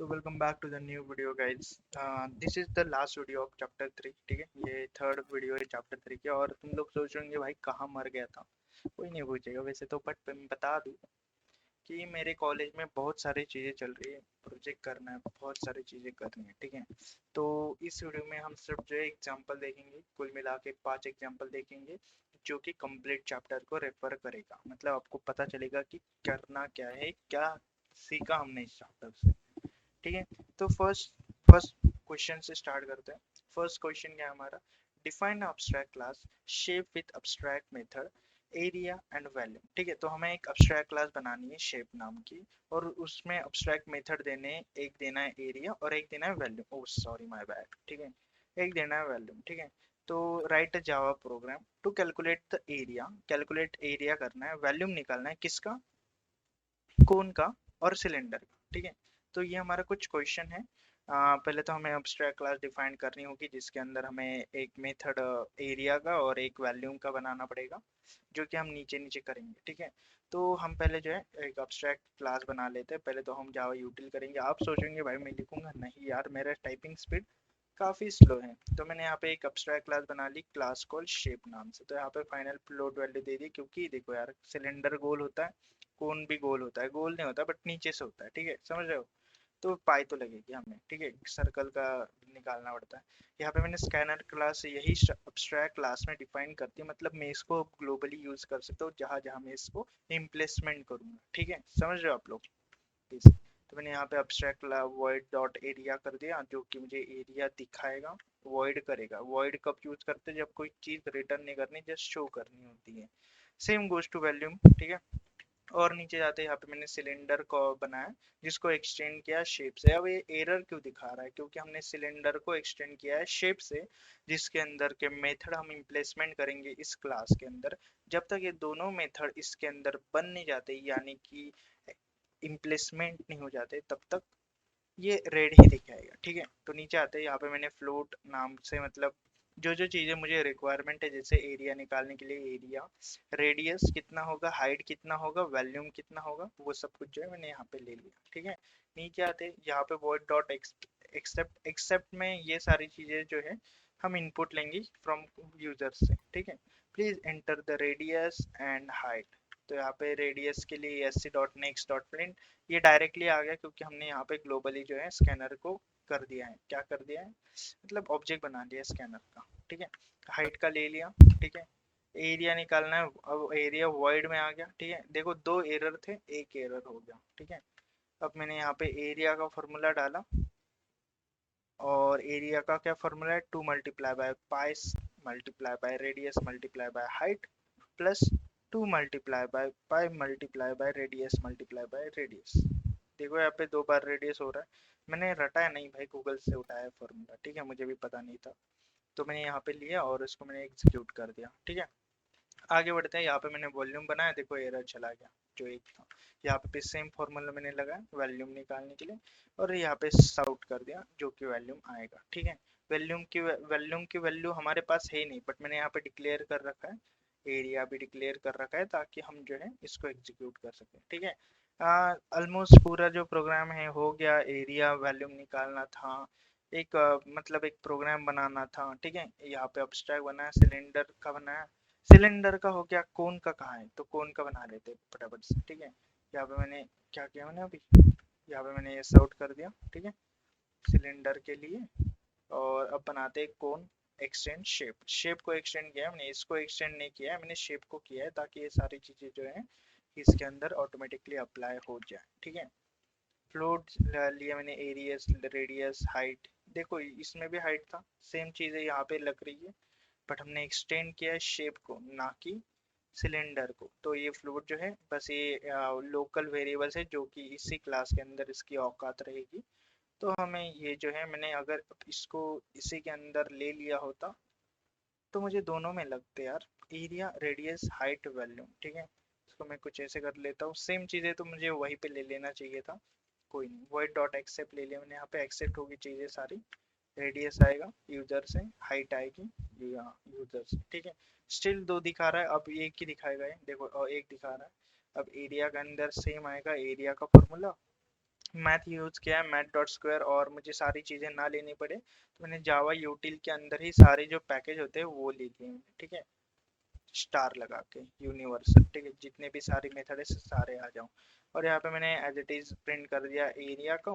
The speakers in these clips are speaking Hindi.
तो welcome back to the new video guys. This is the last video of chapter 3। ठीक है, ये थर्ड वीडियो है चैप्टर 3 के। और तुम लोग सोच रहे होंगे भाई कहाँ मर गया था, कोई नहीं पूछेगा वैसे तो, बट मैं बता दूँ कि मेरे कॉलेज में बहुत सारी चीज़ें चल रही है, प्रोजेक्ट करना है, बहुत सारी चीज़ें करनी है। ठीक है, तो इस वीडियो में हम सिर्फ जो है एग्जाम्पल देखेंगे, कुल मिला के 5 एग्जाम्पल देखेंगे जो कि कंप्लीट चैप्टर को रेफर करेगा। मतलब आपको पता चलेगा कि करना क्या है, क्या सीखा हमने इस चैप्टर से। ठीक है, तो फर्स्ट क्वेश्चन से स्टार्ट करते हैं। फर्स्ट क्वेश्चन क्या है हमारा? Define abstract class, shape with abstract method, area and value. ठीक है, तो हमें एक अब्स्ट्रैक्ट क्लास बनानी है शेप नाम की, और उसमें अब्स्ट्रैक्ट मेथड देने, एक देना है एरिया और एक देना है value. Oh sorry my bad. ठीक है, एक देना है वैल्यू। ठीक है, तो write a Java program to calculate the area, calculate area करना है, वैल्यूम निकालना है किसका, कोन का और सिलेंडर का। ठीक है, तो ये हमारा कुछ क्वेश्चन है। पहले तो हमें अब्स्ट्रैक्ट क्लास डिफाइन करनी होगी जिसके अंदर हमें एक मेथड एरिया का और एक वैल्यूम का बनाना पड़ेगा, जो कि हम नीचे नीचे करेंगे। ठीक है, तो हम पहले जो है एक अब्स्ट्रैक्ट क्लास बना लेते हैं। पहले तो हम जावा यूटिल करेंगे। आप सोचेंगे भाई मैं लिखूंगा, नहीं यार मेरा टाइपिंग स्पीड काफ़ी स्लो है। तो मैंने यहाँ पे एक अब्स्ट्रैक्ट क्लास बना ली, क्लास कॉल शेप नाम से। तो यहाँ पे फाइनल फ्लोट वैल्यू दे दी, क्योंकि देखो यार सिलेंडर गोल होता है, कोन भी गोल होता है, गोल नहीं होता बट नीचे से होता है। ठीक है, समझ रहे हो? तो पाई तो लगेगी हमें। ठीक है, सर्कल का निकालना पड़ता है। यहाँ पे मैंने स्कैनर क्लास यही अब्स्ट्रैक्ट क्लास में डिफाइन करती है, मतलब मैं इसको ग्लोबली यूज कर सकता हूँ जहाँ जहाँ मैं इसको इम्प्लेसमेंट करूंगा। ठीक है, समझ रहे हो आप लोग? प्लीज। तो मैंने यहाँ पे अब्स्ट्रैक्ट वॉइड डॉट एरिया कर दिया, जो कि मुझे एरिया दिखाएगा। वॉइड करेगा, वॉइड कब यूज करते हैं? जब कोई चीज रिटर्न नहीं करनी, जस्ट शो करनी होती है। Same goes to volume. ठीक है, और नीचे जाते हैं, यहाँ पे मैंने सिलेंडर को बनाया जिसको एक्सटेंड किया शेप से। अब ये एरर क्यों दिखा रहा है? क्योंकि हमने सिलेंडर को एक्सटेंड किया है शेप से, जिसके अंदर के मेथड हम इम्प्लेसमेंट करेंगे इस क्लास के अंदर। जब तक ये दोनों मेथड इसके अंदर बन नहीं जाते, यानी कि इम्प्लेसमेंट नहीं हो जाते, तब तक ये रेड ही दिखाएगा। ठीक है, तो नीचे आते हैं, यहाँ पे मैंने फ्लोट नाम से, मतलब जो जो चीज़ें मुझे रिक्वायरमेंट है, जैसे एरिया निकालने के लिए एरिया, रेडियस कितना होगा, हाइट कितना होगा, वॉल्यूम कितना होगा, वो सब कुछ जो है मैंने यहाँ पे ले लिया। ठीक है, नीचे आते हैं, यहाँ पे void डॉट एक्सेप्ट, एक्सेप्ट में ये सारी चीज़ें जो है हम इनपुट लेंगे फ्रॉम यूजर से। ठीक है, please enter the radius and height. तो यहाँ पे रेडियस के लिए S C dot next dot print, ये डायरेक्टली आ गया क्योंकि हमने यहाँ पे ग्लोबली जो है स्कैनर को कर दिया है। क्या कर दिया है? मतलब ऑब्जेक्ट बना दिया स्कैनर का। ठीक है, हाइट का ले लिया। ठीक है, एरिया निकालना है, अब एरिया वॉइड में आ गया। ठीक है, देखो दो एरर थे, एक एरर हो गया। ठीक है, अब मैंने यहाँ पे एरिया का फॉर्मूला डाला, और एरिया का क्या फॉर्मूला है? 2 multiply by pi multiply by radius multiply by height plus 2 multiply by pi multiply by radius multiply by radius. देखो यहाँ पे 2 बार रेडियस हो रहा है, मैंने रटाया नहीं भाई, गूगल से उठाया फॉर्मूला। ठीक है, मुझे भी पता नहीं था, तो मैंने यहाँ पे लिया और इसको मैंने एग्जीक्यूट कर दिया। ठीक है, आगे बढ़ते हैं। यहाँ पे मैंने वॉल्यूम बनाया, देखो एरर चला गया जो एक था। यहाँ पे सेम फॉर्मूला मैंने लगाया वॉल्यूम निकालने के लिए, और यहाँ पे साउट कर दिया जो कि वॉल्यूम आएगा। ठीक है, वॉल्यूम की वैल्यू हमारे पास है ही नहीं, बट मैंने यहाँ पे डिक्लेयर कर रखा है, एरिया भी डिक्लेयर कर रखा है, ताकि हम जो है इसको एग्जीक्यूट कर सकें। ठीक है, ऑलमोस्ट पूरा जो प्रोग्राम है हो गया। एरिया वॉल्यूम निकालना था, एक मतलब एक प्रोग्राम बनाना था। ठीक है, यहाँ पे अब्स्ट्रैक्ट बनाया, सिलेंडर का बनाया, सिलेंडर का हो गया, कोन का कहाँ है? तो कोन का बना लेते फटाफट से। ठीक है, यहाँ पे मैंने क्या किया, मैंने अभी यहाँ पे मैंने ये सॉर्ट कर दिया। ठीक है, सिलेंडर के लिए, और अब बनाते हैं कोन एक्सटेंड शेप। शेप को एक्सटेंड किया है मैंने, इसको एक्सटेंड नहीं किया है मैंने, शेप को किया है, ताकि ये सारी चीजें जो है इसके अंदर ऑटोमेटिकली अप्लाई हो जाए। ठीक है, फ्लोट लिया मैंने, एरियस रेडियस हाइट, देखो इसमें भी हाइट था, सेम चीज़ है यहाँ पे लग रही है, बट हमने एक्सटेंड किया है शेप को, ना कि सिलेंडर को। तो ये फ्लूइड जो है बस ये लोकल वेरिएबल्स है, जो कि इसी क्लास के अंदर इसकी औकात रहेगी। तो हमें ये जो है, मैंने अगर इसको इसी के अंदर ले लिया होता तो मुझे दोनों में लगते यार, एरिया रेडियस हाइट वॉल्यूम। ठीक है, इसको मैं कुछ ऐसे कर लेता हूँ, सेम चीज़ें तो मुझे वहीं पे ले लेना चाहिए था, कोई नहीं। वॉइड डॉट एक्सेप्ट ले लिया मैंने, यहाँ पे एक्सेप्ट होगी चीज़ें सारी। रेडियस आएगा यूजर से, हाइट आएगी यूजर से। ठीक है, स्टिल दो दिखा रहा है, अब एक ही दिखाएगा ये, देखो और एक दिखा रहा है। अब एरिया के अंदर सेम आएगा, एरिया का फॉर्मूला मैथ यूज़ किया है, मैथ डॉट स्क्वायर, और मुझे सारी चीज़ें ना लेनी पड़े तो मैंने जावा यूटिल के अंदर ही सारे जो पैकेज होते हैं वो ले लिए हैं, ठीक है। स्टार लगा के यूनिवर्सल, ठीक है, जितने भी सारे मेथड है सारे आ जाऊँ। और यहाँ पे मैंने एज इट इज प्रिंट कर दिया एरिया को,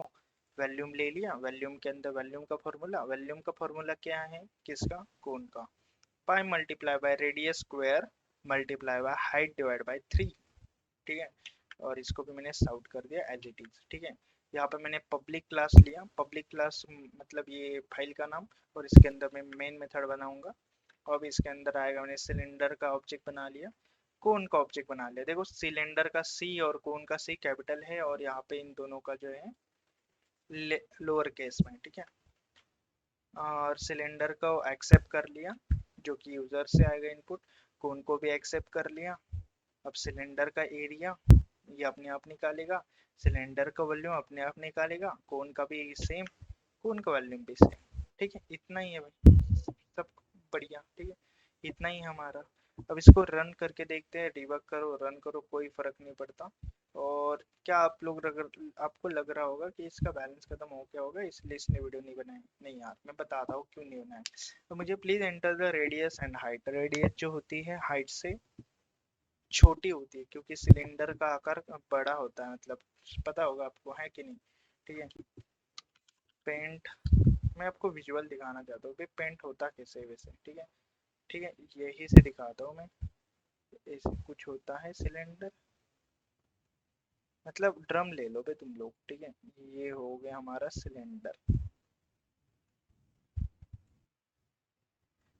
वॉल्यूम ले लिया, वॉल्यूम के अंदर वॉल्यूम का फॉर्मूला क्या है, किसका, कोन का, पाई multiply by radius square multiply by height divide by 3, ठीक है। और इसको भी मैंने साउट कर दिया एज इट इज, ठीक है। यहाँ पे मैंने पब्लिक क्लास लिया, पब्लिक क्लास मतलब ये फाइल का नाम, और इसके अंदर मैं मेन मेथड बनाऊंगा। और अब इसके अंदर आएगा, मैंने सिलेंडर का ऑब्जेक्ट बना लिया, कोन का ऑब्जेक्ट बना लिया। देखो सिलेंडर का सी और कोन का सी कैपिटल है, और यहाँ पे इन दोनों का जो है लोअर केस में, ठीक है। और सिलेंडर को एक्सेप्ट कर लिया जो कि यूजर से आएगा इनपुट, कोन को भी एक्सेप्ट कर लिया। अब सिलेंडर का एरिया ये अपने आप निकालेगा, सिलेंडर का वॉल्यूम अपने आप निकालेगा, कोन का भी सेम, कोन का वॉल्यूम भी सेम, ठीक है। इतना ही है भाई, सब बढ़िया, ठीक है। इतना ही हमारा। अब इसको रन करके देखते हैं, डिबग करो रन करो कोई फर्क नहीं पड़ता। और क्या आप लोग अगर आपको लग रहा होगा कि इसका बैलेंस खत्म हो गया होगा इसलिए इसने वीडियो नहीं बनाई, नहीं यार मैं बताता हूँ क्यों नहीं बनाया। तो मुझे please enter the radius and height. Radius जो होती है हाइट से छोटी होती है, क्योंकि सिलेंडर का आकार बड़ा होता है, मतलब पता होगा आपको, है कि नहीं, ठीक है। पेंट, मैं आपको विजुअल दिखाना चाहता हूँ भाई पेंट होता कैसे है वैसे, ठीक है, ठीक है, यही से दिखाता हूँ मैं। ऐसे कुछ होता है सिलेंडर, मतलब ड्रम ले लो भाई तुम लोग, ठीक है। ये हो गया हमारा cylinder,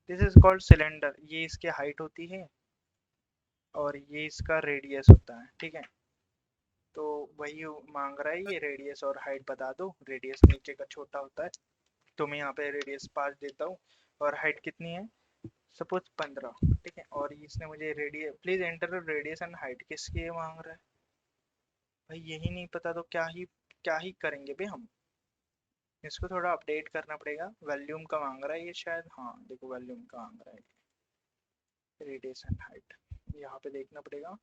this is called cylinder. ये इसकी हाइट होती है और ये इसका रेडियस होता है, ठीक है। तो वही मांग रहा है, ये रेडियस और हाइट बता दो। रेडियस नीचे का छोटा होता है तो मैं यहाँ पे रेडियस 5 देता हूँ, और हाइट कितनी है, सपोज 15, ठीक है। और इसने मुझे radius, please enter radius and height किसकी ये मांग रहा है भाई, यही नहीं पता तो क्या ही करेंगे भाई हम। इसको थोड़ा अपडेट करना पड़ेगा। वॉल्यूम का मांग रहा है ये शायद, हाँ देखो वॉल्यूम का मांग रहा है, रेडियस एंड हाइट यहाँ पे देखना पड़ेगा।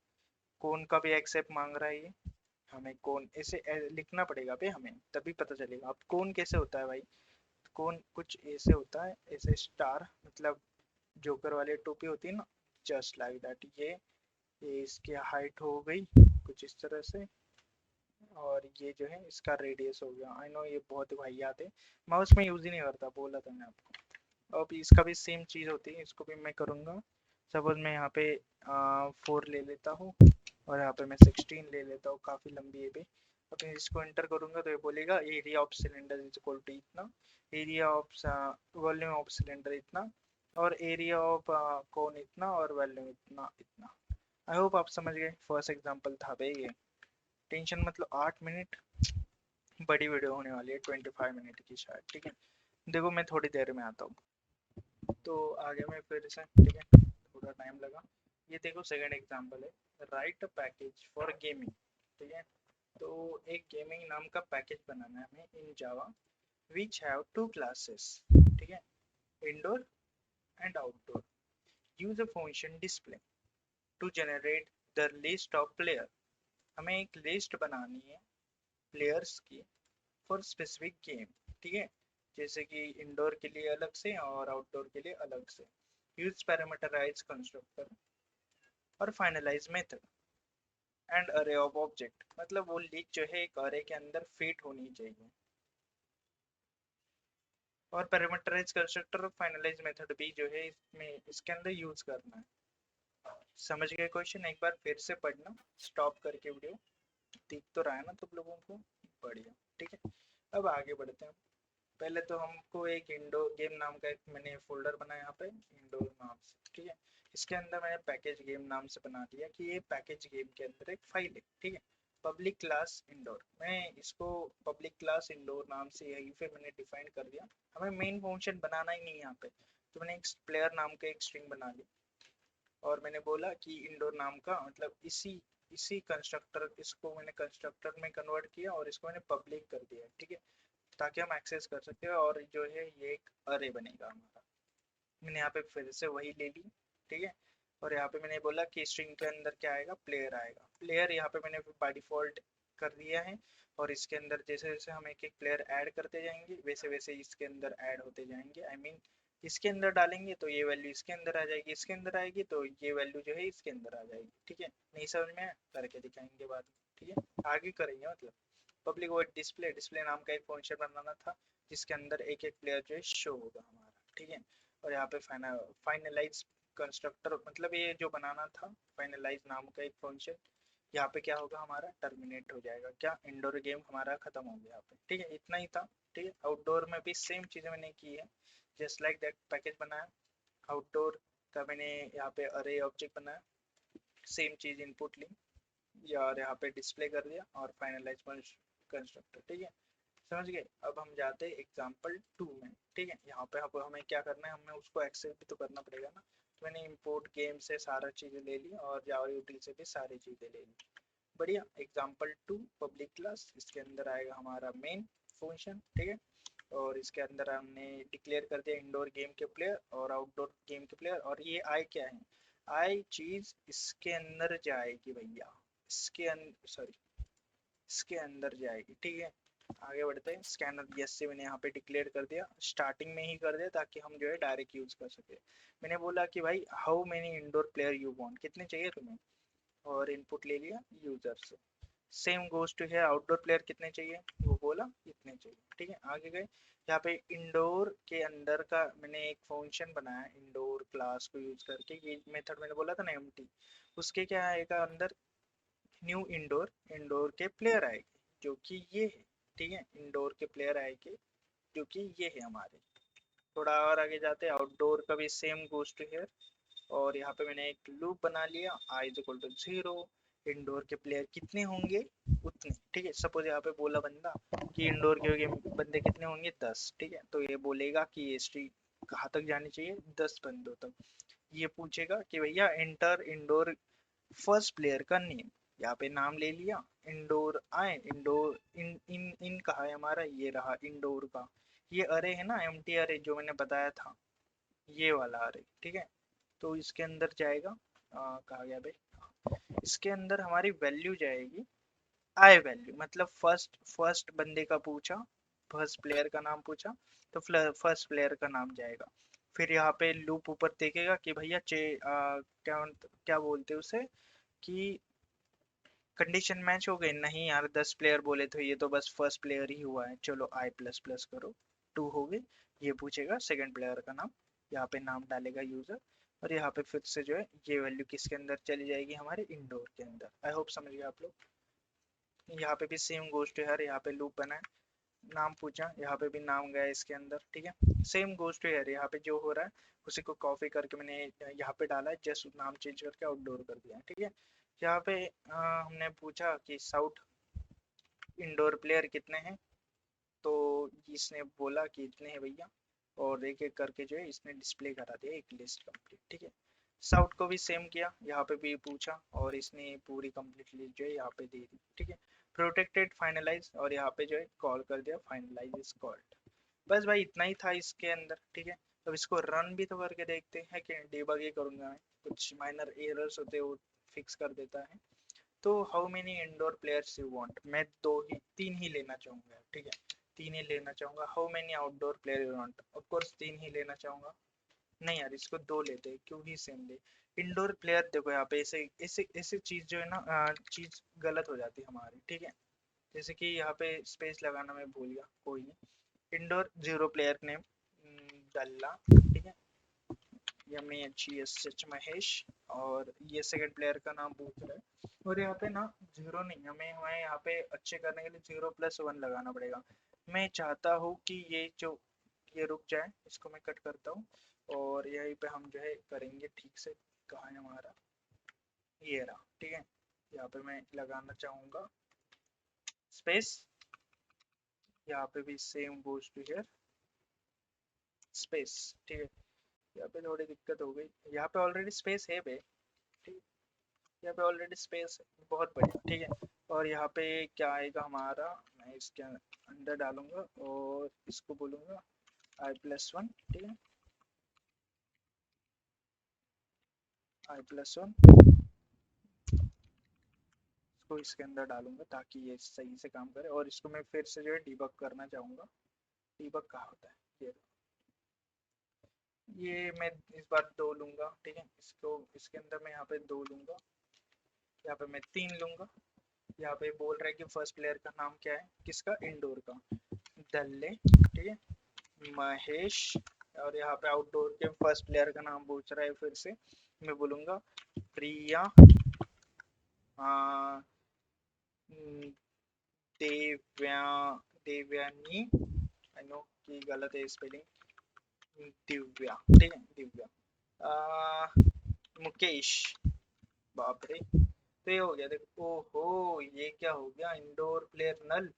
कोन का भी एक्सेप्ट मांग रहा है ये, हमें कोन ऐसे लिखना पड़ेगा भाई हमें, तभी पता चलेगा। अब कोन कैसे होता है भाई, कोन कुछ ऐसे होता है, ऐसे स्टार, मतलब जोकर वाली टोपी होती है ना, जस्ट लाइक दैट। ये इसकी हाइट हो गई कुछ इस तरह से, और ये जो है इसका रेडियस हो गया। आई नो ये बहुत वाहियात है, मैं उसमें यूज ही नहीं करता, बोला था मैं आपको। अब इसका भी सेम चीज होती है, इसको भी मैं करूँगा। सपोज मैं यहाँ पे 4 ले लेता हूँ, और यहाँ पे मैं 16 ले लेता हूँ, काफ़ी लंबी है भी। अब मैं इसको एंटर करूँगा तो ये बोलेगा area of cylinder is equal to इतना, area of volume of cylinder इतना, और एरिया ऑफ कोन इतना, और वॉल्यूम इतना इतना। आई होप आप समझ गए, फर्स्ट एग्जांपल था भाई ये। टेंशन मतलब 8 मिनट, बड़ी वीडियो होने वाली है 25 मिनट की शायद, ठीक है। देखो मैं थोड़ी देर में आता हूँ। तो आगे मैं फिर से, ठीक है, थोड़ा टाइम लगा। ये देखो सेकंड एग्जांपल है, right a package for gaming, ठीक है। तो एक गेमिंग नाम का पैकेज बनाना है हमें इन जावा, विच हैव 2 क्लासेस, ठीक है, indoor and outdoor. Use a function display to generate the list of player. हमें एक लिस्ट बनानी है प्लेयर्स की फॉर स्पेसिफिक गेम, ठीक है। जैसे कि इंडोर के लिए अलग से और आउटडोर के लिए अलग से। यूज पैरामीटराइज कंस्ट्रक्टर और फाइनलाइज मेथड एंड अरे ऑफ ऑब्जेक्ट, मतलब वो लिस्ट जो है एक अरे के अंदर फिट होनी चाहिए। और पैरामीटराइज कंस्ट्रक्टर और फाइनलाइज मेथड भी जो है इसमें इसके अंदर यूज करना है। समझ गए क्वेश्चन, एक बार फिर से पढ़ना स्टॉप करके वीडियो, दिख तो रहा है ना तुम लोगों को, बढ़िया, ठीक है। अब आगे बढ़ते हैं। पहले तो हमको एक इंडोर गेम नाम का एक मैंने फोल्डर बनाया यहाँ पे इंडोर नाम से, ठीक है। इसके अंदर मैंने पैकेज गेम नाम से बना दिया कि ये पैकेज गेम के अंदर एक फाइल है, ठीक है। पब्लिक क्लास इंडोर, मैं इसको पब्लिक क्लास इंडोर नाम से यहीं पे मैंने डिफाइन कर दिया। हमें मेन फंक्शन बनाना ही नहीं यहाँ पे, तो मैंने एक प्लेयर नाम का एक स्ट्रिंग बना ली, और मैंने बोला कि इंडोर नाम का मतलब इसी इसी कंस्ट्रक्टर, इसको मैंने कंस्ट्रक्टर में कन्वर्ट किया और इसको मैंने पब्लिक कर दिया, ठीक है, ताकि हम एक्सेस कर सकते हैं। और जो है ये एक अरे बनेगा हमारा। मैंने यहाँ पे फिर से वही ले ली, ठीक है। और यहाँ पे मैंने बोला कि स्ट्रिंग के अंदर क्या आएगा, प्लेयर आएगा। प्लेयर यहाँ पे मैंने बाय डिफॉल्ट कर दिया है। और इसके अंदर जैसे जैसे हम एक एक प्लेयर ऐड करते जाएंगे वैसे वैसे इसके अंदर ऐड होते जाएंगे। आई मीन इसके अंदर डालेंगे तो ये वैल्यू इसके अंदर आ जाएगी, इसके अंदर आएगी तो ये वैल्यू जो है इसके अंदर आ जाएगी। ठीक है, नहीं समझ में आया करके दिखाएंगे बाद में। ठीक है, आगे करेंगे। मतलब पब्लिक वॉइड डिस्प्ले, डिस्प्ले नाम का एक फंक्शन बनाना था जिसके अंदर एक एक प्लेयर जो है शो होगा हमारा। ठीक है, और यहाँ पे फाइनलाइज कंस्ट्रक्टर, मतलब ये जो बनाना था फाइनलाइज नाम का एक फंक्शन, यहाँ पे क्या होगा हमारा टर्मिनेट हो जाएगा। क्या, इंडोर गेम हमारा खत्म हो गया यहाँ पे। ठीक है, इतना ही था। ठीक है, आउटडोर में भी सेम चीजें मैंने की है, जस्ट लाइक दैट पैकेज बनाया। आउटडोर का मैंने यहाँ पे अरे ऑब्जेक्ट बनाया, सेम चीज इनपुट ली और यहाँ पे डिस्प्ले कर दिया और फाइनलाइज कंस्ट्रक्टर। ठीक है, समझ गए। अब हम जाते हैं एग्जाम्पल 2 में। ठीक है, यहाँ पे अब हमें क्या करना है, हमें उसको एक्सेस भी तो करना पड़ेगा ना। तो मैंने इंपोर्ट गेम से सारा चीजें ले ली और जावा यूटिल से भी सारी चीजें ले ली। बढ़िया, एग्जाम्पल 2 पब्लिक क्लास, इसके अंदर आएगा हमारा मेन फंक्शन। ठीक है, और इसके अंदर हमने डिक्लेयर कर दिया इंडोर गेम के प्लेयर और आउटडोर गेम के प्लेयर। और ये आई क्या है, आई चीज इसके अंदर जाएगी भैया, इसके अंदर, सॉरी इसके अंदर जाएगी। ठीक है, आगे बढ़ते हैं। स्कैनर यस से मैंने यहाँ पे डिक्लेयर कर दिया, स्टार्टिंग में ही कर दिया ताकि हम जो है डायरेक्ट यूज कर सके। मैंने बोला कि भाई how many indoor player you want, कितने चाहिए तुम्हें, और इनपुट ले लिया यूजर से। सेम गोज टू है, आउटडोर प्लेयर कितने चाहिए, वो बोला इतने चाहिए। ठीक है, आगे गए। यहाँ पे इंडोर के अंदर का मैंने एक फंक्शन बनाया इंडोर क्लास को यूज करके। ये मेथड मैंने बोला था ना एम्प्टी, उसके क्या आएगा अंदर, न्यू इंडोर, इंडोर के प्लेयर आएंगे जो कि ये है। ठीक है, इंडोर के प्लेयर आएंगे जो कि ये है हमारे। थोड़ा और आगे जाते हैं, आउटडोर का भी सेम गोज टू हियर। और यहाँ पे मैंने एक लूप बना लिया, I is equal to 0, indoor के प्लेयर कितने होंगे उतने। ठीक है, सपोज यहाँ पे बोला बंदा कि इंडोर के बंदे कितने होंगे 10। ठीक है, तो ये बोलेगा कि ये स्ट्रीट कहाँ तक जानी चाहिए, 10 बंदों तक। ये पूछेगा कि भैया एंटर इंडोर फर्स्ट प्लेयर का नेम, यहाँ पे नाम ले लिया, इंडोर आए, इंडोर इन इन इन कहा है हमारा, ये रहा इंडोर का। ये अरे है ना, एम्प्टी अरे जो मैंने बताया था, ये वाला अरे। ठीक है, तो इसके अंदर जाएगा कहा गया भाई, इसके अंदर हमारी वैल्यू जाएगी आई वैल्यू, मतलब फर्स्ट फर्स्ट बंदे का पूछा, फर्स्ट प्लेयर का नाम पूछा तो फर्स्ट प्लेयर का नाम जाएगा। फिर यहाँ पे लूप ऊपर देखेगा कि भैया क्या क्या बोलते हैं उसे, कि कंडीशन मैच हो गई, नहीं यार 10 प्लेयर बोले थे, ये तो बस फर्स्ट प्लेयर ही हुआ है, चलो आई प्लस प्लस करो, 2 हो गए। ये पूछेगा सेकंड प्लेयर का नाम, यहाँ पे नाम डालेगा यूजर, और यहाँ पे फिर से जो है ये वैल्यू किसके अंदर चली जाएगी, हमारे इंडोर के अंदर। आई होप समझ गए आप लोग। यहाँ पे भी सेम गोज टू यार, यहाँ पे लूप बना है, नाम पूछा, यहाँ पे भी नाम गया इसके अंदर। ठीक है, सेम गोज टू यार, यहाँ पे जो हो रहा है उसी को कॉपी करके मैंने यहाँ पे डाला है, जस्ट नाम चेंज करके आउटडोर कर दिया है। ठीक है, यहाँ पे हमने पूछा कि साउथ इंडोर प्लेयर कितने हैं, तो इसने बोला कि इतने हैं भैया, और एक एक करके जो है इसने डिस्प्ले करा दिया एक लिस्ट कंप्लीट। ठीक है, साउथ को भी सेम किया, यहाँ पे भी पूछा और इसने पूरी कंप्लीट लिस्ट जो है यहाँ पे दे दी। ठीक है, प्रोटेक्टेड फाइनलाइज, और यहाँ पे जो है कॉल कर दिया फाइनलाइज इज कॉल्ड। बस भाई इतना ही था इसके अंदर। ठीक है, अब इसको रन भी तो करके देखते हैं कि डिबग ही करूंगा मैं, कुछ माइनर एरर्स होते हैं वो फिक्स कर देता है। तो how many indoor players you want, मैं दो ही तीन ही लेना चाहूंगा। ठीक है, तीन ही लेना चाहूंगा। How many outdoor player you want, of course तीन ही लेना चाहूंगा। नहीं यार इसको दो लेते हैं, क्यों ही सेम ले। इंडोर प्लेयर देखो यहाँ पे ऐसे ऐसे ऐसे चीज जो है ना, चीज गलत हो जाती है हमारी। ठीक है, जैसे कि यहाँ पे स्पेस लगाना मैं भूल गया, कोई नहीं। इंडोर 0 प्लेयर नेम डल्ला। ठीक है, MEHESH महेश, और ये सेकंड प्लेयर का नाम पूछ रहा है। और यहाँ पे ना 0 नहीं, हमें हमें यहाँ पे अच्छे करने के लिए 0+1 लगाना पड़ेगा। मैं चाहता हूँ कि ये जो ये रुक जाए, इसको मैं कट करता हूँ और यहीं पे हम जो है करेंगे ठीक से। कहाँ है हमारा, ये रहा। ठीक है, यहाँ पे मैं लगाना चाहूँगा स्पेस, यहाँ पे भी same goes to here space. ठीक है, यहाँ पे थोड़ी दिक्कत हो गई, यहाँ पे ऑलरेडी स्पेस है बे। ठीक है, यहाँ पे ऑलरेडी स्पेस है, बहुत बढ़िया। ठीक है, और यहाँ पे क्या आएगा हमारा, मैं इसके अंदर डालूंगा और इसको बोलूंगा I+1। ठीक है, I+1 इसको इसके अंदर डालूंगा ताकि ये सही से काम करे, और इसको मैं फिर से जो है डिबग करना चाहूँगा। डिबग कहाँ होता है, ये मैं इस बार 2 लूंगा, ठीक है। इसको इसके अंदर मैं यहाँ पे 2 लूंगा, यहाँ पे मैं 3 लूंगा। यहाँ पे बोल रहा है कि फर्स्ट प्लेयर का नाम क्या है, किसका, इंडोर का, दल्ले, ठीक है, महेश। और यहाँ पे आउटडोर के फर्स्ट प्लेयर का नाम पूछ रहा है, फिर से मैं बोलूँगा प्रिया देव्या देव्यानी, आई नो कि गलत है स्पेलिंग, दिव्या, ठीक है, दिव्या। मुकेश, बाप रे, तो ये हो गया देखो। ओहो, ये क्या हो गया, इंडोर प्लेयर नल,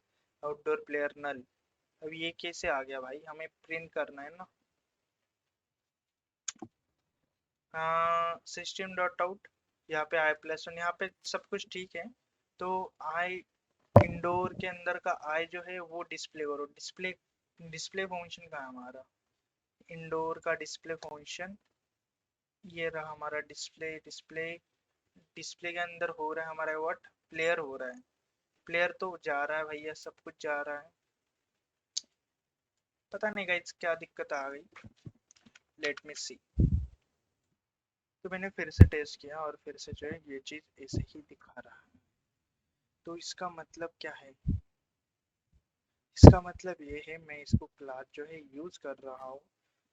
आउटडोर प्लेयर नल। अब ये कैसे आ गया भाई, हमें प्रिंट करना है ना। सिस्टम डॉट आउट, यहाँ पे i+1, यहाँ पे सब कुछ ठीक है। तो आई इंडोर के अंदर का आई जो है वो डिस्प्ले करो, डिस्प्ले डिस्प्ले फंक्शन का है हमारा, इंडोर का डिस्प्ले फंक्शन, ये रहा हमारा डिस्प्ले। डिस्प्ले डिस्प्ले के अंदर हो रहा है हमारा व्हाट, प्लेयर हो रहा है। प्लेयर तो जा रहा है भैया, सब कुछ जा रहा है। पता नहीं गाइस क्या दिक्कत आ गई, लेट मी सी। तो मैंने फिर से टेस्ट किया और फिर से जो है ये चीज़ ऐसे ही दिखा रहा है। तो इसका मतलब क्या है, इसका मतलब ये है मैं इसको क्लास जो है यूज कर रहा हूँ,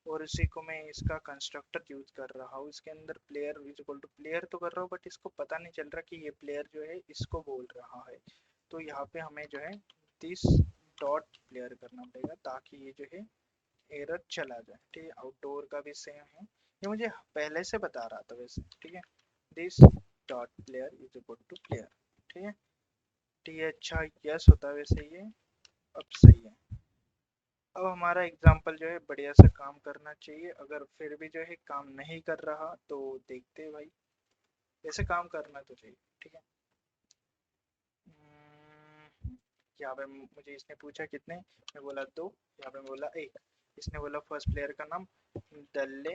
और इसी को मैं इसका कंस्ट्रक्टर यूज कर रहा हूँ। इसके अंदर player is equal to player तो कर रहा हूँ, बट इसको पता नहीं चल रहा कि ये प्लेयर जो है इसको बोल रहा है। तो यहाँ पे हमें जो है दिस डॉट प्लेयर करना पड़ेगा ताकि ये जो है एरर चला जाए, ठीक है। आउटडोर का भी सेम है, ये मुझे पहले से बता रहा था वैसे, ठीक है। This dot player is equal to player, ठीक है। ठीक है, अच्छा यस होता है वैसे ये, अब सही है। अब हमारा एग्जाम्पल जो है बढ़िया से काम करना चाहिए। अगर फिर भी जो है काम नहीं कर रहा तो देखते हैं भाई, ऐसे काम करना तो चाहिए, ठीक है। यहाँ पे मुझे इसने पूछा कितने, मैं बोला 2, यहाँ पे बोला 1। इसने बोला फर्स्ट प्लेयर का नाम दल्ले,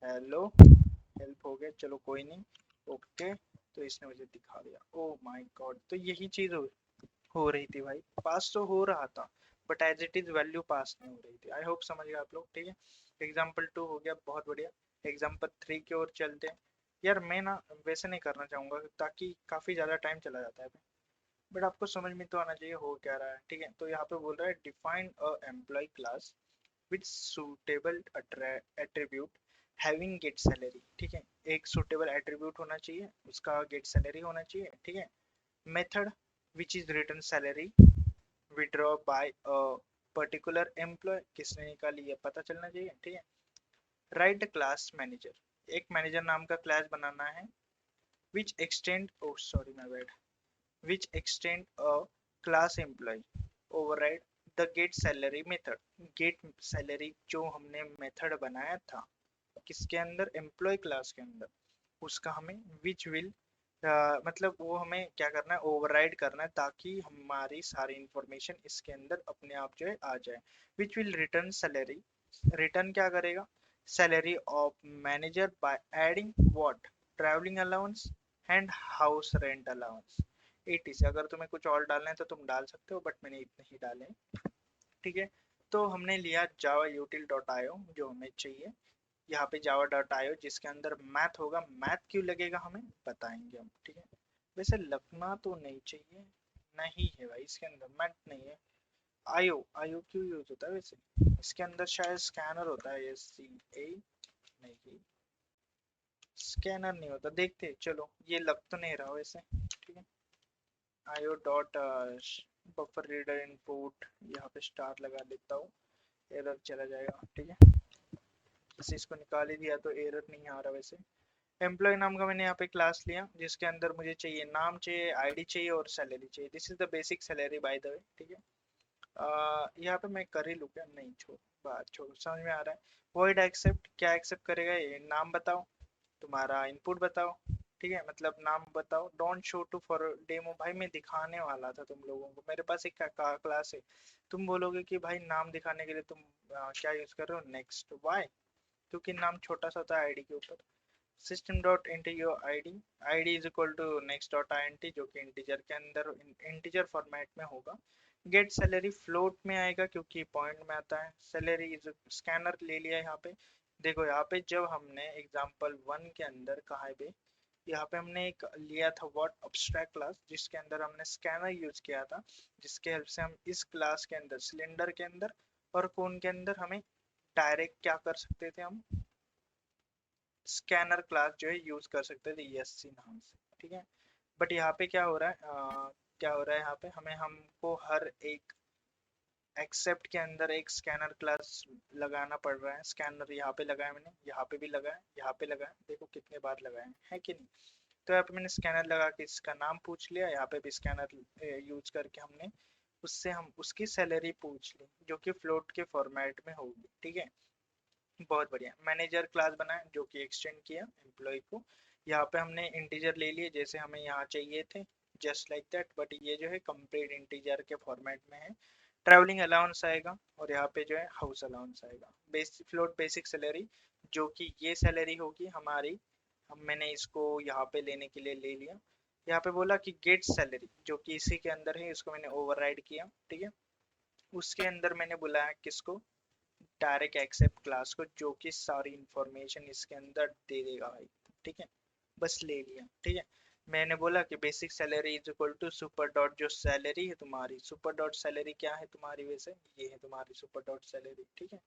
हेलो, हेल्प हो गया, चलो कोई नहीं, ओके। तो इसने मुझे दिखा दिया, ओ माय गॉड। तो यही चीज़ हो रही थी भाई, पास तो हो रहा था but as it is value pass नहीं हो रही थी। आई होप समझ गए आप लोग, ठीक है। एग्जाम्पल 2 हो गया, बहुत बढ़िया। एग्जाम्पल 3 की ओर चलते हैं। यार मैं ना वैसे नहीं करना चाहूँगा ताकि काफ़ी ज़्यादा टाइम चला जाता है, बट आपको समझ में तो आना चाहिए हो क्या रहा है, ठीक है। तो यहाँ पे बोल रहा है define a employee class with suitable attribute having get salary, ठीक है। एक सुटेबल एट्रीब्यूट होना चाहिए, उसका गेट सैलरी होना चाहिए, ठीक है। Method which is return salary withdraw by a particular employee, किसने निकाली है पता चलना चाहिए, ठीक है। राइट क्लास मैनेजर, एक मैनेजर नाम का क्लास बनाना है, which extend, oh sorry my bad, which extend a class employee override the get salary method, get salary जो हमने मेथड बनाया था किसके अंदर, एम्प्लॉय क्लास के अंदर, उसका हमें विच विल मतलब वो हमें क्या करना है, ओवरराइड करना है ताकि हमारी सारी इंफॉर्मेशन इसके अंदर अपने आप जो है आ जाए। Which will return salary, return क्या करेगा, salary of manager by adding what, travelling allowance and house rent allowance, etc. अगर तुम्हें कुछ और डालना है तो तुम डाल सकते हो, बट मैंने इतने ही डाले, ठीक है। तो हमने लिया जावा util डॉट आयो जो हमें चाहिए, यहाँ पे जावा डॉट आयो जिसके अंदर मैथ होगा। मैथ क्यों लगेगा हमें बताएंगे हम, ठीक है। वैसे लगना तो नहीं चाहिए, नहीं है भाई इसके अंदर मैथ नहीं है। आयो, आयो क्यों यूज होता है वैसे, इसके अंदर शायद स्कैनर होता है, एस सी ए, नहीं स्कैनर नहीं होता, देखते चलो, ये लग तो नहीं रहा वैसे, ठीक है। आयो डॉट बफर रीडर इनपुट, यहाँ पे स्टार लगा लेता हूँ, एरर चला जाएगा, ठीक है। जैसे इसको निकाल ही दिया तो एरर नहीं आ रहा वैसे। एम्प्लॉय नाम का मैंने यहाँ पे क्लास लिया जिसके अंदर मुझे चाहिए नाम चाहिए, आईडी चाहिए और सैलरी चाहिए। This is the basic salary by the way, ठीक है। यहाँ पे मैं कर ही लूँ क्या, नहीं छोड़, बात छोड़ो, समझ में आ रहा है। वॉइड एक्सेप्ट, क्या एक्सेप्ट करेगा ये, नाम बताओ, तुम्हारा इनपुट बताओ, ठीक है, मतलब नाम बताओ। Don't show to for demo, भाई मैं दिखाने वाला था तुम लोगों को, मेरे पास एक क्लास है, तुम बोलोगे कि भाई नाम दिखाने के लिए तुम क्या यूज कर रहे हो, नेक्स्ट, वाई, क्योंकि नाम छोटा सा होता है आईडी के ऊपर। System dot enter your ID, ID is equal to next dot INT जो कि इंटीजर के अंदर इंटीजर फॉर्मेट में होगा। गेट सैलरी फ्लोट में आएगा क्योंकि पॉइंट में आता है। सैलरी इज स्कैनर ले लिया यहाँ पे। देखो यहाँ पे जब हमने एग्जांपल 1 के अंदर कहा है, यहाँ पे हमने एक लिया था व्हाट अब्स्ट्रैक्ट क्लास जिसके अंदर हमने स्कैनर यूज किया था, जिसके हेल्प से हम इस क्लास के अंदर सिलेंडर के अंदर और कोन के अंदर हमें डायरेक्ट क्या कर सकते थे, हम स्कैनर क्लास जो है यूज कर सकते थे ESC नाम से, ठीक है। बट यहाँ पे क्या हो रहा है, क्या हो रहा है यहाँ पे हमें हमको हर एक एक्सेप्ट के अंदर एक स्कैनर क्लास लगाना पड़ रहा है। स्कैनर यहाँ पे लगाया मैंने, यहाँ पे भी लगाया, यहाँ पे लगाया, देखो कितने बार लगाए है कि नहीं। तो यहाँ पे मैंने स्कैनर लगा के इसका नाम पूछ लिया, यहाँ पे भी स्कैनर यूज करके हमने उससे हम उसकी सैलरी पूछ ली जो कि फ्लोट के फॉर्मेट में होगी, ठीक है। बहुत बढ़िया। मैनेजर क्लास बनाया जो कि एक्सटेंड किया एम्प्लॉय को। यहाँ पे हमने इंटीजर ले लिए जैसे हमें यहाँ चाहिए थे, जस्ट लाइक दैट, बट ये जो है कंप्लीट इंटीजर के फॉर्मेट में है। ट्रैवलिंग अलाउंस आएगा और यहाँ पे जो है हाउस अलाउंस आएगा। बेसिक फ्लोट बेसिक सैलरी जो कि ये सैलरी होगी हमारी, हम मैंने इसको यहाँ पे लेने के लिए ले लिया। यहाँ पे बोला कि गेट सैलरी जो कि इसी के अंदर है, इसको मैंने ओवरराइड किया, ठीक है। उसके अंदर मैंने बुलाया किसको, डायरेक्ट एक्सेप्ट क्लास को जो कि सारी इंफॉर्मेशन इसके अंदर दे देगा भाई, ठीक है। बस ले लिया, ठीक है। मैंने बोला कि basic salary is equal to super dot जो सैलरी है तुम्हारी, सुपर डॉट सैलरी क्या है तुम्हारी, वैसे ये है तुम्हारी सुपर डॉट सैलरी, ठीक है।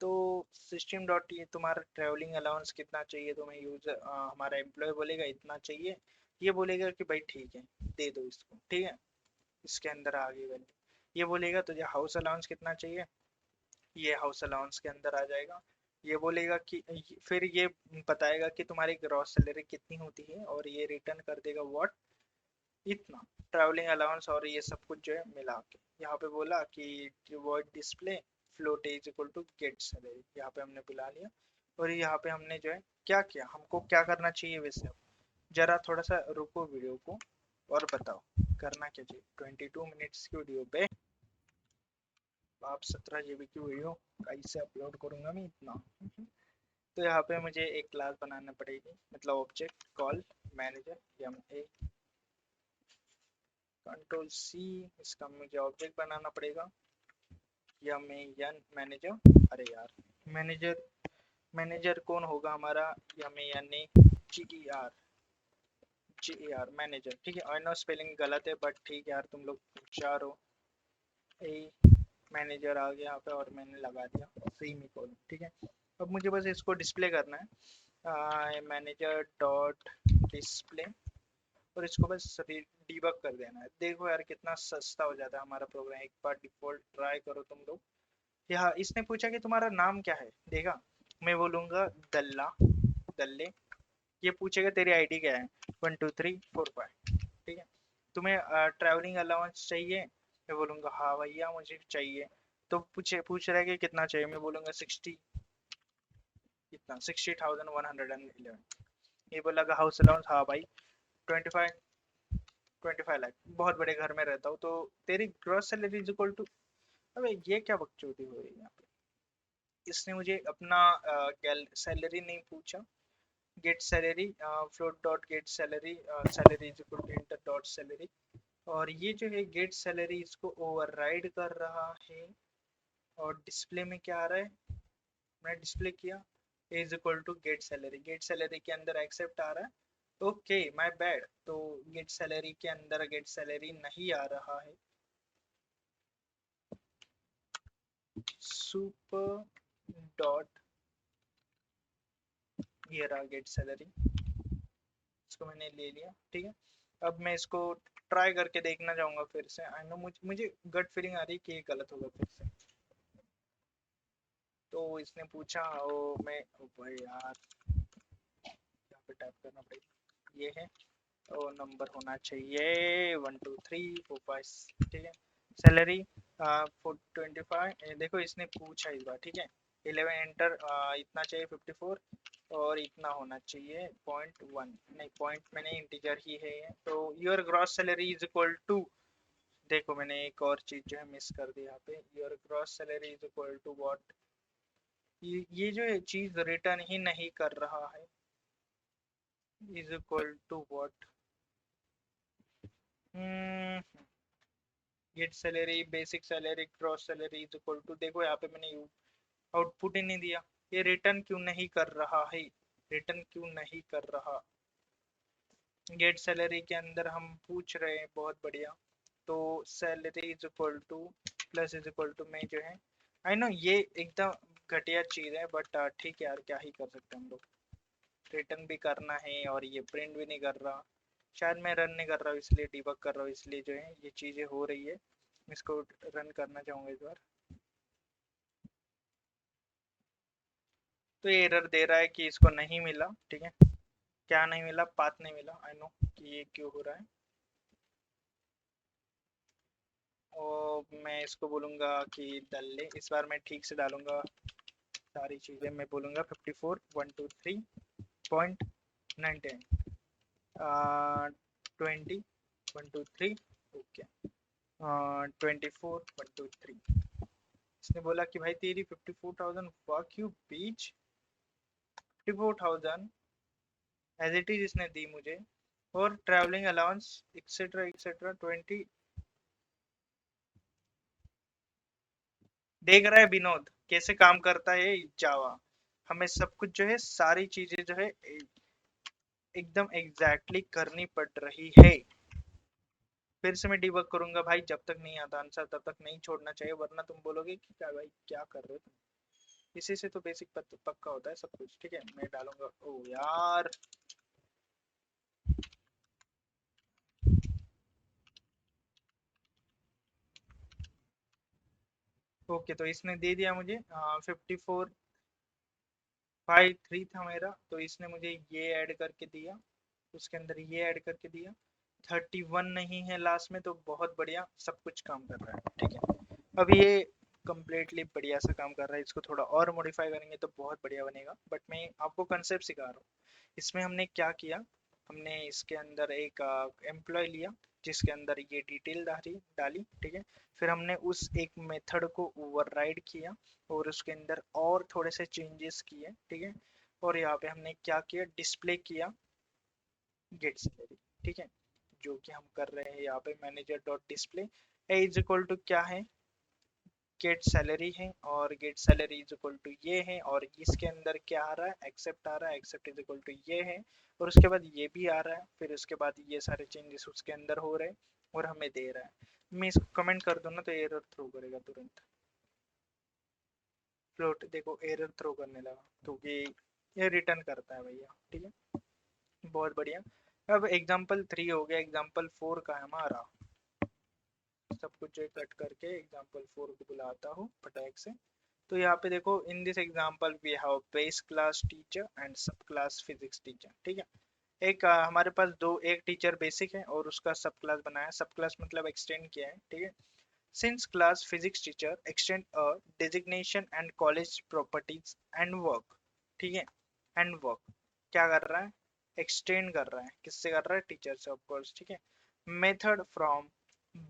तो सिस्टम डॉट ये तुम्हारा ट्रैवलिंग अलाउंस कितना चाहिए तुम्हें, यूजर हमारा एम्प्लॉय बोलेगा इतना चाहिए, ये बोलेगा कि भाई ठीक है दे दो इसको, ठीक है। इसके अंदर आगे वैल्यू ये बोलेगा तुझे हाउस अलाउंस कितना चाहिए, ये हाउस अलाउंस के अंदर आ जाएगा। ये बोलेगा कि फिर ये बताएगा कि तुम्हारी ग्रॉस सैलरी कितनी होती है और ये रिटर्न कर देगा व्हाट, इतना ट्रैवलिंग अलाउंस और ये सब कुछ जो है मिला के। यहाँ पे बोला कि void display float is equal to get salary, यहाँ पे हमने बुला लिया। और यहाँ पे हमने जो है क्या किया, हमको क्या करना चाहिए वैसे, अब जरा थोड़ा सा रुको वीडियो को और बताओ करना क्या चाहिए। 22 मिनट्स की वीडियो पे आप 17 GB की वीडियो कैसे अपलोड करूंगा मैं इतना। तो यहाँ पे मुझे एक क्लास बनाना पड़ेगी, मतलब object call manager MA control C, इसका मुझे ऑब्जेक्ट बनाना पड़ेगा MAN मैनेजर। अरे यार मैनेजर, मैनेजर कौन होगा हमारा, MENAGER मैनेजर, ठीक है। आई नो स्पेलिंग गलत है बट ठीक है यार, तुम लोग होशियार हो। ए मैनेजर आ गया यहाँ पे और मैंने लगा दिया सेमीकोलन, ठीक है। अब मुझे बस इसको डिस्प्ले करना है, मैनेजर डॉट डिस्प्ले, और इसको बस डीबग कर देना है। देखो यार कितना सस्ता हो जाता है हमारा प्रोग्राम, एक बार डिफॉल्ट ट्राई करो तुम लोग। यहाँ इसने पूछा कि तुम्हारा नाम क्या है, देखा मैं बोलूंगा दल्ला, दल्ले। ये पूछेगा तेरी आईडी क्या है, 12345, ठीक है। तुम्हें ट्रैवलिंग अलाउंस चाहिए, मैं बोलूंगा हाँ भैया मुझे चाहिए। तो पूछ रहा है कि कितना चाहिए, मैं बोलूंगा 60, कितना 60,111। ये बोला हाउस अलाउंस, हाँ भाई 25 लाख, बहुत बड़े घर में रहता हूँ। तो तेरी gross salary is equal to, अबे ये क्या बकचोदी हो रही है यहाँ पे। इसने मुझे अपना सैलरी नहीं पूछा, get salary float dot get salary, salary is equal to enter dot salary, और ये जो है गेट सैलरी इसको ओवरराइड कर रहा है। और डिस्प्ले में क्या आ रहा है, मैंने डिस्प्ले किया is equal to get salary के अंदर एक्सेप्ट आ रहा है। ओके माय बैड, तो गेट सैलरी के अंदर गेट सैलरी नहीं आ रहा है, सुपर डॉट, ये रहा गेट सैलरी, इसको मैंने ले लिया, ठीक है। अब मैं इसको ट्राई करके देखना चाहूंगा फिर से। आई नो मुझे गट फीलिंग आ रही है कि ये गलत होगा फिर से। तो इसने पूछा ओ मैं, ओ भाई यार यहाँ पे टाइप करना पड़ेगा, ये है और नंबर होना चाहिए 12345, ठीक है। सैलरी 425, देखो इसने पूछा इस बार, ठीक है। 11 एंटर, इतना चाहिए 54, और इतना होना चाहिए 0.1, नहीं पॉइंट में नहीं इंटीजर ही है ये। तो your gross salary is equal to, देखो मैंने एक और चीज जो है मिस कर दी यहाँ पे, your gross salary is equal to what, ये जो है चीज रिटर्न ही नहीं कर रहा है। Is equal to what, get salary, basic salary, gross salary is equal to, देखो यहाँ पे मैंने आउटपुट ही नहीं दिया, ये रिटर्न क्यों नहीं कर रहा है, रिटर्न क्यों नहीं कर रहा। गेट सैलरी के अंदर हम पूछ रहे हैं, बहुत बढ़िया, तो salary is equal to plus is equal to में जो है, आई नो ये एकदम घटिया चीज है, बट ठीक है यार, क्या ही कर सकते हैं हम लोग, रिटर्न भी करना है और ये प्रिंट भी नहीं कर रहा, शायद मैं रन नहीं कर रहा हूँ इसलिए, डिबग कर रहा हूँ इसलिए जो है ये चीजें हो रही है, इसको रन करना चाहूंगा इस बार। तो ये एरर दे रहा है कि इसको नहीं मिला, ठीक है, क्या नहीं मिला, पाथ नहीं मिला, आई नो कि ये क्यों हो रहा है, और मैं इसको बोलूंगा कि डाल ले, इस बार मैं ठीक से डालूंगा सारी चीज़ें, मैं बोलूंगा 54 123.910 20 123, ओके, 24 123, इसने बोला कि भाई तेरी 54,000 fuck you bitch, 54,000 as it is इसने दी मुझे, और ट्रैवलिंग अलाउंस एक्सेट्रा एक्सेट्रा 20, देख रहा है विनोद कैसे काम करता है जावा, हमें सब कुछ जो है सारी चीजें जो है एकदम एग्जैक्टली करनी पड़ रही है। फिर से मैं डिबग करूंगा भाई, जब तक नहीं आता आंसर तब तक नहीं छोड़ना चाहिए, वरना तुम बोलोगे कि क्या भाई क्या कर रहे हो तुम, इसी से तो बेसिक पक्का होता है सब कुछ, ठीक है, मैं डालूंगा, ओ यार, ओके, तो इसने दे दिया मुझे 54 5 3 था मेरा, तो इसने मुझे ये ऐड करके दिया, उसके अंदर ये ऐड करके दिया, 31 नहीं है लास्ट में, तो बहुत बढ़िया, सब कुछ काम कर रहा है, ठीक है, अब ये कम्प्लीटली बढ़िया सा काम कर रहा है, इसको थोड़ा और मॉडिफाई करेंगे तो बहुत बढ़िया बनेगा, बट मैं आपको कंसेप्ट सिखा रहा हूँ। इसमें हमने क्या किया, हमने इसके अंदर एक एम्प्लॉय लिया जिसके अंदर ये डिटेल डाली डाली, ठीक है, फिर हमने उस एक मेथड को ओवरराइड किया और उसके अंदर और थोड़े से चेंजेस किए, ठीक है, और यहाँ पे हमने क्या किया, डिस्प्ले किया गेट सैलरी, ठीक है, जो कि हम कर रहे हैं यहाँ पे, manager dot display a is equal to क्या है, गेट सैलरी है, और get salary is equal to ये है, और इसके अंदर क्या आ रहा है, एक्सेप्ट आ रहा है, एक्सेप्ट इज इक्वल टू ये है, और उसके बाद ये भी आ रहा है, फिर उसके बाद ये सारे चेंजेस उसके अंदर हो रहे हैं और हमें दे रहा है, मैं इसको कमेंट कर दूँ ना तो एरर थ्रो करेगा तुरंत, फ्लोट देखो एरर थ्रो करने लगा, क्योंकि ये रिटर्न करता है भैया, ठीक है, बहुत बढ़िया। अब एग्जाम्पल 3 हो गया, एग्जाम्पल 4 का है हमारा, सब कुछ जो कट करके एग्जाम्पल 4 को बुलाता हूँ फटाक से। तो यहाँ पे देखो, in this example we have base class teacher and sub class physics teacher, ठीक है, एक हमारे पास दो, एक टीचर बेसिक है और उसका सब क्लास बनाया, सब क्लास मतलब एक्सटेंड किया है, ठीक है, since class physics teacher extend a designation and college properties and work, ठीक है, एंड वर्क क्या कर रहा है, एक्सटेंड कर रहा है, किससे कर रहा है, टीचर से ऑफ कोर्स, ठीक है, मेथड फ्रॉम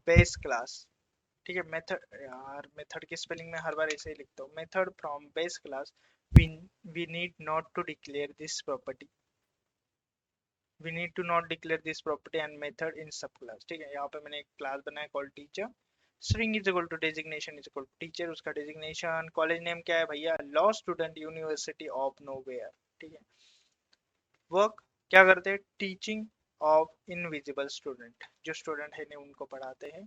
बेस क्लास, ठीक है, मेथड, यार मेथड की स्पेलिंग में हर बार ऐसे ही लिखता हूँ, method from base class, we we need not to declare this property, we need to not declare this property and method in sub class, ठीक है, यहाँ पे मैंने एक क्लास बनाया call teacher, string is equal to designation is equal to teacher, उसका डेजिग्नेशन, कॉलेज नेम क्या है भैया, law student university of nowhere, ठीक है, वर्क क्या करते हैं, टीचिंग ऑफ इनविजिबल स्टूडेंट, जो स्टूडेंट है नहीं उनको पढ़ाते हैं,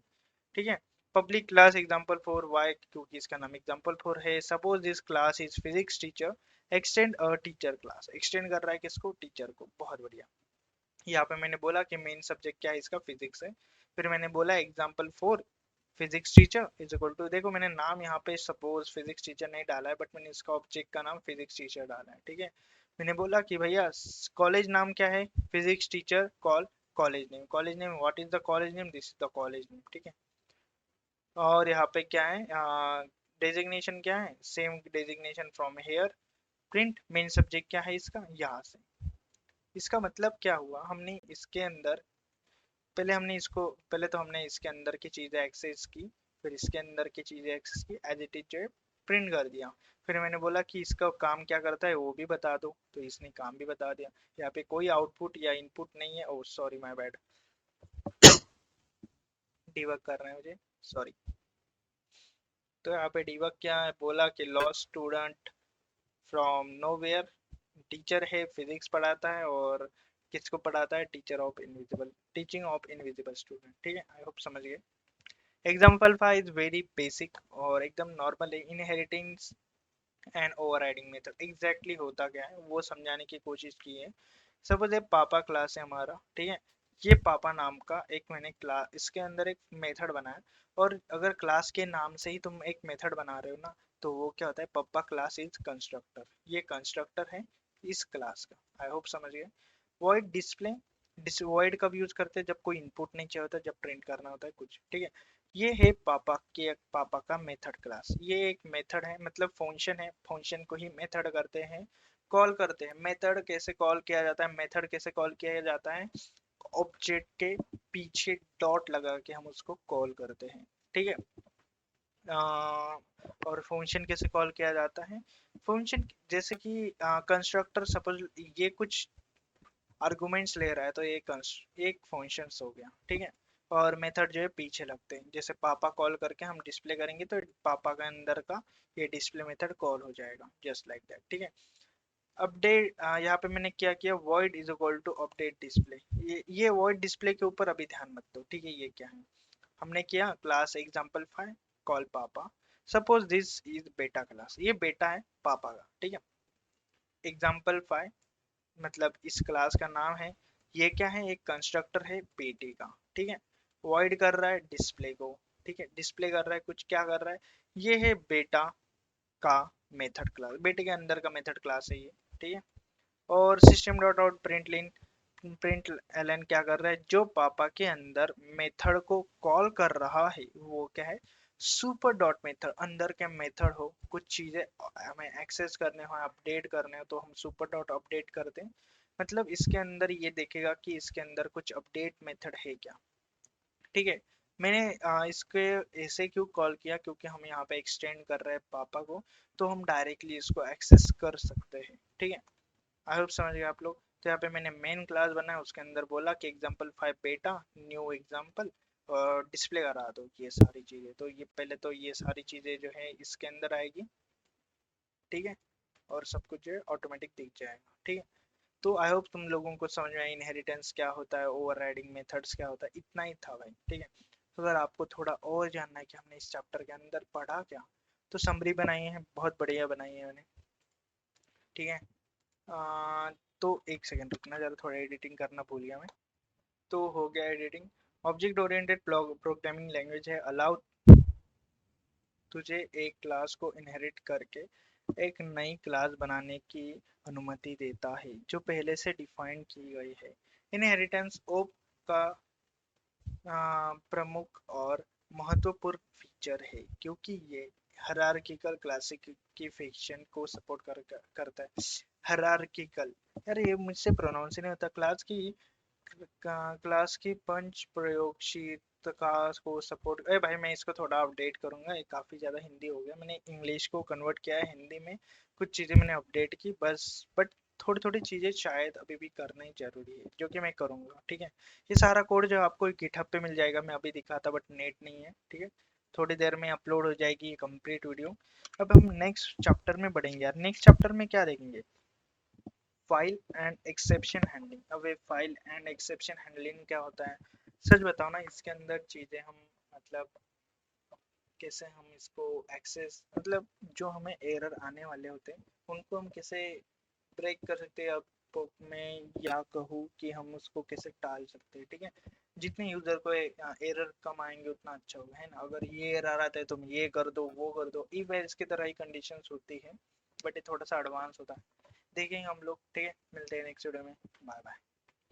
ठीक है, पब्लिक क्लास एग्जाम्पल 4 वाई, क्योंकि इसका नाम एग्जाम्पल 4 है, suppose this class is physics teacher extend a teacher class, extend कर रहा है किसको, टीचर को, बहुत बढ़िया, यहाँ पे मैंने बोला कि मेन सब्जेक्ट क्या है इसका, फिजिक्स है, फिर मैंने बोला example 4 physics teacher is equal to, देखो मैंने नाम यहाँ पे सपोज फिजिक्स टीचर नहीं डाला है, बट मैंने इसका ऑब्जेक्ट का नाम फिजिक्स टीचर डाला है, ठीक है, मैंने बोला कि भैया कॉलेज नाम क्या है, physics teacher call college name, college name what is the college name, this is the college name, ठीक है, और यहाँ पे क्या है, डेजिग्नेशन क्या है, same designation from here, print main subject क्या है इसका, यहाँ से, इसका मतलब क्या हुआ, हमने इसके अंदर पहले तो हमने इसके अंदर की चीजें एक्सेस की, फिर इसके अंदर की चीजें एक्सेस की एज इट इज जो है प्रिंट कर दिया। फिर मैंने बोला कि इसका काम क्या करता है वो भी बता दो, तो इसने काम भी बता दिया। यहाँ पे कोई आउटपुट या इनपुट नहीं है। ओह सॉरी माय बैड, डिबग कर रहे हैं मुझे, सॉरी। तो यहाँ पे डिबग क्या है, बोला कि lost student from nowhere, teacher है, फिजिक्स पढ़ाता है और किसको पढ़ाता है, teacher of invisible, teaching of invisible student. ठीक है, आई होप समझ गए। एग्जाम्पल 5 इज वेरी बेसिक और एकदम नॉर्मल है। Inheritance and overriding method exactly होता क्या है वो समझाने की कोशिश की है। सपोज ये पापा क्लास है हमारा, ठीक है। ये पापा नाम का एक मैंने क्लास, इसके अंदर एक मेथड बनाया। और अगर क्लास के नाम से ही तुम एक मेथड बना रहे हो ना, तो वो क्या होता है, पापा क्लास इज कंस्ट्रक्टर, ये कंस्ट्रक्टर है इस क्लास का। आई होप समझ गए। वॉइड डिस्प्ले, वॉइड कब यूज करते हैं, जब कोई इनपुट नहीं चाहिए होता, जब प्रिंट करना होता है कुछ, ठीक है। ये है पापा का मेथड क्लास। ये एक मेथड है, मतलब फंक्शन है, फंक्शन को ही मेथड करते हैं, कॉल करते हैं। मेथड कैसे कॉल किया जाता है, मेथड कैसे कॉल किया जाता है, ऑब्जेक्ट के पीछे डॉट लगा के हम उसको कॉल करते हैं, ठीक है। और फंक्शन कैसे कॉल किया जाता है, फंक्शन जैसे कि कंस्ट्रक्टर सपोज ये कुछ आर्गुमेंट्स ले रहा है, तो एक फंक्शंस हो गया, ठीक है। और मेथड जो है पीछे लगते हैं, जैसे पापा कॉल करके हम डिस्प्ले करेंगे तो पापा का अंदर का ये डिस्प्ले मेथड कॉल हो जाएगा, जस्ट लाइक दैट, ठीक है। अपडेट, यहाँ पे मैंने क्या किया, void is equal to update display. ये void डिस्प्ले के ऊपर अभी ध्यान मत दो, ठीक है। ये क्या है, हमने किया क्लास एग्जाम्पल 5 कॉल पापा। सपोज दिस इज बेटा क्लास, ये बेटा है पापा का, ठीक है। एग्जाम्पल 5 मतलब इस क्लास का नाम है। ये क्या है, एक कंस्ट्रक्टर है बेटे का, ठीक है। वॉइड कर रहा है डिस्प्ले को, ठीक है, डिस्प्ले कर रहा है कुछ, क्या कर रहा है, ये है बेटा का मेथड क्लास, बेटे के अंदर का मेथड क्लास है ये, ठीक है। और system dot out print LN क्या कर रहा है, जो पापा के अंदर मेथड को कॉल कर रहा है वो क्या है, सुपर डॉट मेथड, अंदर के मेथड हो, कुछ चीजें हमें एक्सेस करने हो, अपडेट करने हो, तो हम सुपर डॉट अपडेट करते हैं। मतलब इसके अंदर ये देखेगा कि इसके अंदर कुछ अपडेट मेथड है क्या, ठीक है। मैंने इसके ऐसे क्यों कॉल किया, क्योंकि हम यहाँ पे एक्सटेंड कर रहे हैं पापा को, तो हम डायरेक्टली इसको एक्सेस कर सकते हैं, ठीक है। आई होप समझ गए आप लोग। तो यहाँ पे मैंने मेन क्लास बनाया, उसके अंदर बोला कि एग्जाम्पल 5 बेटा न्यू एग्जाम्पल, और डिस्प्ले करा दो ये सारी चीज़ें। तो ये पहले तो ये सारी चीज़ें जो है इसके अंदर आएगी, ठीक है। और सब कुछ जो है ऑटोमेटिक दिख जाएगा, ठीक है। तो आई होप तुम लोगों को समझ में आया इनहेरिटेंस क्या होता है, ओवरराइडिंग मेथड्स क्या होता है, इतना ही था भाई, ठीक है। तो अगर आपको थोड़ा और जानना है कि हमने इस चैप्टर के अंदर पढ़ा क्या, तो समरी बनाई है, बहुत बढ़िया बनाई है मैंने, ठीक है। तो एक सेकंड रुकना, जरा थोड़ा एडिटिंग करना भूल गया मैं। तो हो गया editing. Object oriented programming language है, अलाउ तुझे एक क्लास को इनहेरिट करके एक नई क्लास बनाने की अनुमति देता है जो पहले से डिफाइन की गई है। इनहेरिटेंस ओप का प्रमुख और महत्वपूर्ण फीचर है क्योंकि ये हायरार्किकल क्लासिफिकेशन को सपोर्ट करता है। हायरार्किकल, यार ये मुझसे प्रोनाउंस ही नहीं होता। क्लास की पंच प्रयोगशीलता को सपोर्ट, अरे भाई मैं इसको थोड़ा अपडेट करूंगा, ये काफ़ी ज़्यादा हिंदी हो गया, मैंने इंग्लिश को कन्वर्ट किया है हिंदी में, कुछ चीज़ें मैंने अपडेट की बस। बट थोड़ी थोड़ी चीज़ें शायद अभी भी करना ही जरूरी है, जो कि मैं करूँगा, ठीक है। ये सारा कोड जो आपको गिटहब पे मिल जाएगा, मैं अभी दिखाता बट नेट नहीं है, ठीक है। थोड़ी देर में अपलोड हो जाएगी ये कंप्लीट वीडियो। अब हम नेक्स्ट चैप्टर में बढ़ेंगे यार। नेक्स्ट चैप्टर में क्या देखेंगे, फाइल एंड एक्सेप्शन हैंडलिंग। अब ये फाइल एंड एक्सेप्शन हैंडलिंग क्या होता है, सच बताओ ना, इसके अंदर चीज़ें हम मतलब कैसे हम इसको एक्सेस, मतलब जो हमें एरर आने वाले होते हैं उनको हम कैसे ब्रेक कर सकते हैं। अब मैं या कहूँ कि हम उसको कैसे टाल सकते हैं, ठीक है। जितने यूजर को एरर कम आएंगे उतना अच्छा होगा, है ना। अगर ये एरर आता है तुम ये कर दो वो कर दो, इफ एल्स की तरह ही कंडीशंस होती है, बट ये थोड़ा सा एडवांस होता है, देखेंगे हम लोग, ठीक है। मिलते हैं नेक्स्ट वीडियो में, बाय बाय।